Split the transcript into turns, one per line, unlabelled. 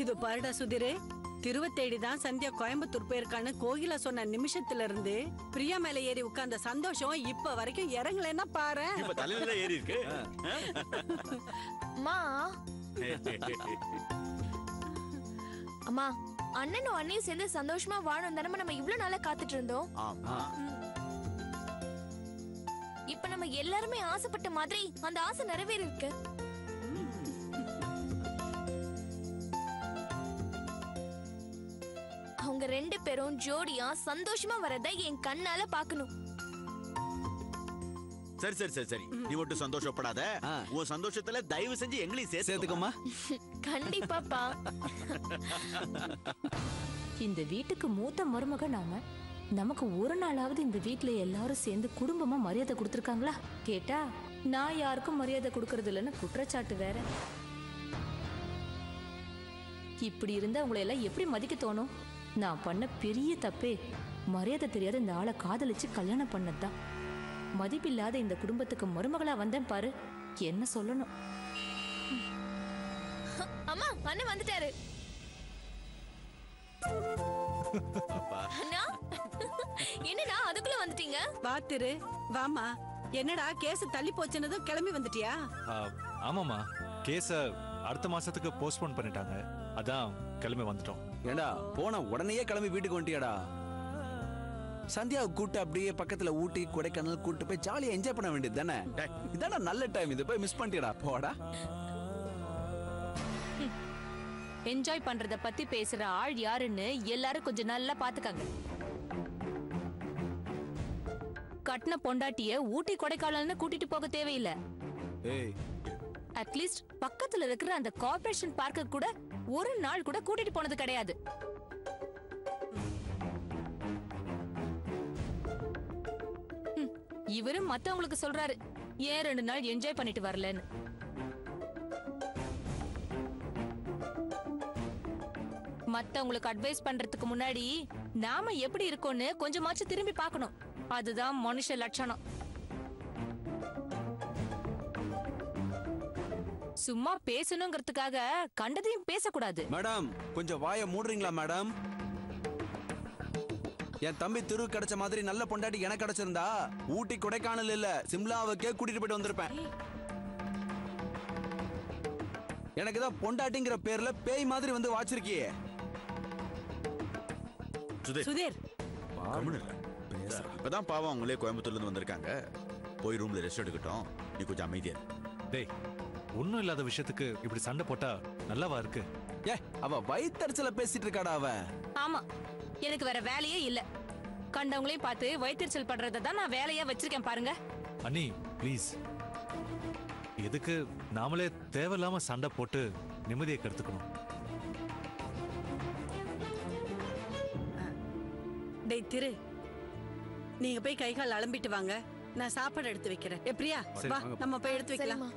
இது பாருடா சுதிரு, திருவத்தேடி தான் சந்தியா கோயம்புத்தூர் போயிருக்கான்னு கோகிலா சொன்ன நிமிஷத்துல இருந்து பிரியா மேல ஏறி உட்கார்ந்த சந்தோஷம் இப்ப வரைக்கும் இறங்கலன்னா பாரு.
இப்ப தலையில ஏறி இருக்கு.
அம்மா அம்மா, அண்ணனும் அண்ணியும் சேர்ந்து சந்தோஷமா வாழணும் தானே நம்ம இவ்வளவு நாளா காத்துட்டு இருந்தோம். இப்ப நம்ம எல்லாருமே ஆசைப்பட்ட மாதிரி அந்த ஆசை நிறைவேறி இருக்கு. அவங்க ரெண்டு பேரும் ஜோடியா சந்தோஷமா வரத என் கண்ணால பாக்கணும்.
சரி சரி சரி சரி, நீ மட்டும் சந்தோஷப்படாத. உன் சந்தோஷத்துல தயவு செஞ்சு எங்களையும் சேர்த்துக்கோமா.
கண்டிப்பாப்பா.
இந்த வீட்டுக்கு மூத்த மருமக நாம. நமக்கு ஒரு நாளாவது இந்த வீட்டுல எல்லாரும் சேர்ந்து குடும்பமா மரியாதை கொடுத்துருக்காங்களா? கேட்டா நான் யாருக்கும் மரியாதை கொடுக்கறது இல்லைன்னு குற்றச்சாட்டு வேற. இப்படி இருந்தா உங்களை எல்லாம் எப்படி மதிக்க தோணும்? நான் பண்ண பெரிய தப்பே மரியாதை தெரியாத இந்த ஆளை காதலிச்சு கல்யாணம் பண்ணதுதான். மதிப்பில்லாத இந்த குடும்பத்துக்கு மருமகளா வந்தேன் பாரு. என்ன சொல்லணும்?
அம்மா, அண்ணன் வந்துட்டாரு. அண்ணா, என்னடா அதுக்குள்ள வந்துட்டீங்க?
பாத்துரு, வாமா. என்னடா கேஸ் தள்ளி போச்சுன்னதும் கிளம்பி வந்துட்டியா?
ஆமாமா, கேஸ அடுத்த மாசத்துக்கு போஸ்ட்போன் பண்ணிட்டாங்க. அதான் கிளம்பி வந்துட்டோம்.
ஏண்டா போன உடனே கிளம்பி வீட்டுக்கு வந்துட்டியாடா? சந்தியாவை கூட்டு அப்படியே பக்கத்துல ஊட்டி கொடைக்கானல் கூட்டு போய் ஜாலியா என்ஜாய் பண்ண வேண்டியது தானே? இதான நல்ல டைம். இது போய் மிஸ் பண்ணிட்டியடா. போடா.
என்ஜாய் பண்றத பத்தி பேசுற ஆள் யாருன்னு எல்லாரும் கொஞ்சம் நல்லா பாத்துக்காங்க. கட்டின பொண்டாட்டிய ஊட்டி கொடைக்கானல்னு கூட்டிட்டு போக தேவையில்லை. அட்லீஸ்ட் பக்கத்துல இருக்கிற அந்த கார்ப்பரேஷன் பார்க்க கூட ஒரு நாள் கூட கூட்டிட்டு போனது கிடையாது. இவரும் மத்தவங்களுக்கு சொல்றாரு, ஏன் 2 நாள் என்ஜாய் பண்ணிட்டு வரலன்னு. மத்தவங்களுக்கு அட்வைஸ் பண்றதுக்கு முன்னாடி நாம எப்படி இருக்கோம்னு கொஞ்சமாச்சும் திரும்பி பார்க்கணும். அதுதான் மனுஷ லட்சணம். சும்மா பேசணுங்கிறதுக்காக கண்டதையும் பேசக்கூடாது.
மேடம், கொஞ்சம் வாயை மூடுறீங்களா மேடம்? என் தம்பி திரு கிடைச்ச மாதிரி நல்ல பொண்டாட்டி எனக்கு கிடைச்சிருந்தா ஊட்டி கொடைக்கானல் இல்ல சிம்லாவுக்கே கூட்டிட்டு போயிட்டு வந்திருப்பேன். எனக்கு தான் பொண்டாட்டிங்கிற பேர்ல பேய் மாதிரி வந்து வாச்சிருக்கியே.
சுதீர்,
இப்பதான் பாவம் அவங்களே கோயம்புத்தூர்ல இருந்து வந்திருக்காங்க. போய் ரூம்ல ரெஸ்ட் எடுக்கட்டும். நீ கொஞ்சம் அமைதியா.
டேய், ஒண்ணும் இல்லாத விஷயத்துக்கு இப்படி சண்டை போட்டா நல்லாவா இருக்கு?
அவ வயித்தறிச்சல பேசிட்டு இருக்காடா அவ.
ஆமா, எனக்கு வேற வேலையே இல்ல. கண்டவங்களையும் பார்த்து வயிற்றுச்சல் படுறத தான் நான் வேலையா வச்சிருக்கேன் பாருங்க.
அண்ணி ப்ளீஸ், எதுக்கு நாமளே தேவையில்லாம சண்டை போட்டு நிம்மதியை கெடுத்துக்கணும்?
டேய் திரு, நீங்க போய் கை கால் அலம்பிட்டு வாங்க. நான் சாப்பாடு எடுத்து வைக்கிறேன். பிரியா, வா நம்ம போய் எடுத்து வைக்கலாம்.